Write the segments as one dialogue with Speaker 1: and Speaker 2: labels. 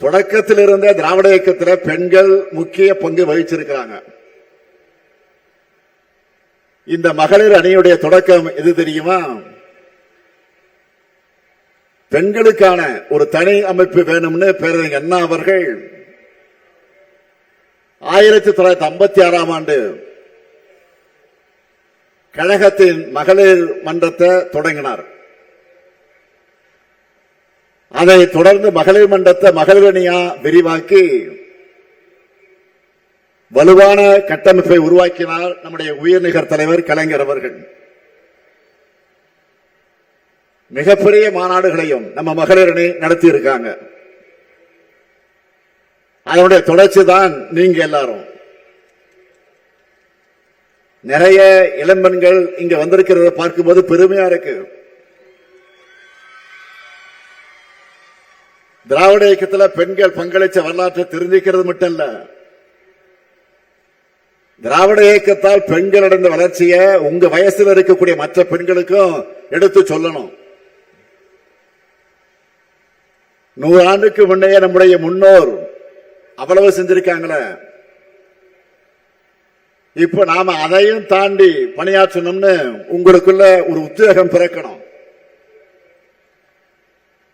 Speaker 1: தொடக்கத்தில் இருந்த திராவிட இயக்கத்தில் பெண்கள் முக்கிய பங்கு வகிச்சிருக்கிறாங்க. இந்த மகளிர் அணியுடைய தொடக்கம் எது தெரியுமா? பெண்களுக்கான ஒரு தனி அமைப்பு வேணும்னு பேரறிஞர் அண்ணா அவர்கள் 1956ஆம் ஆண்டு கழகத்தின் மகளிர் மன்றத்தை தொடங்கினார். அதை தொடர்ந்து மகளிர் மன்றத்தை மகளிர் அணியா விரிவாக்கி வலுவான கட்டமைப்பை உருவாக்கினார் நம்முடைய உயர்நிகர் தலைவர் கலைஞர் அவர்கள். மிகப்பெரிய மாநாடுகளையும் நம்ம மகளிர் அணி நடத்தி இருக்காங்க. அதனுடைய தொடர்ச்சி தான் நீங்க எல்லாரும். நிறைய இளம்பெண்கள் இங்க வந்திருக்கிறத பார்க்கும்போது பெருமையா இருக்கு. திராவிட இயக்கத்தில் பெண்கள் பங்களிச்ச வரலாற்றை தெரிஞ்சுக்கிறது மட்டும் இல்ல, திராவிட இயக்கத்தால் பெண்கள் அடைந்த வளர்ச்சியை உங்க வயசில் இருக்கக்கூடிய மற்ற பெண்களுக்கும் எடுத்து சொல்லணும். 100 ஆண்டுக்கு முன்னே நம்முடைய முன்னோர் அவ்வளவு செஞ்சிருக்காங்களே, இப்ப நாம அதையும் தாண்டி பணியாற்றணும்னு உங்களுக்குள்ள ஒரு உத்வேகம் பிறக்கணும்.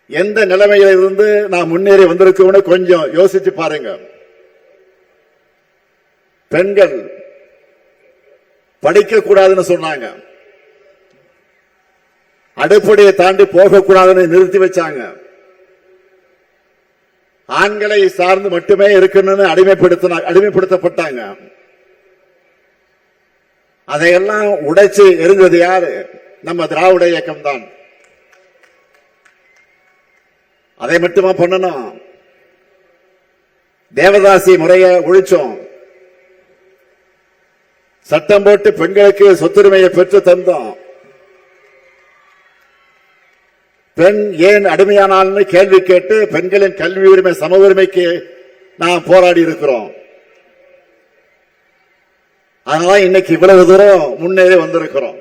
Speaker 1: எந்த நிலைமையில இருந்து நாம் முன்னேறி வந்திருக்கோம்னு கொஞ்சம் யோசிச்சு பாருங்க. பெண்கள் படிக்க கூடாதுன்னு சொன்னாங்க, அடுப்படியை தாண்டி போக கூடாதுன்னு நிறுத்தி வச்சாங்க. ஆண்களை சார்ந்து மட்டுமே இருக்கணும்னு அடிமைப்படுத்தப்பட்டாங்க. அதையெல்லாம் உடைச்சு எரிஞ்சது யாரு? நம்ம திராவிட இயக்கம் தான். அதை மட்டுமா பண்ணணும்? தேவதாசி முறையை ஒழிச்சோம், சட்டம் போட்டு பெண்களுக்கு சொத்துரிமையை பெற்று தந்தோம். பெண் ஏன் அடிமையானால்னு கேள்வி கேட்டு பெண்களின் கல்வி உரிமை சம உரிமைக்கு நாம் போராடி இருக்கிறோம். அதனால இன்னைக்கு இவ்வளவு தூரம் முன்னேறி வந்திருக்கிறோம்.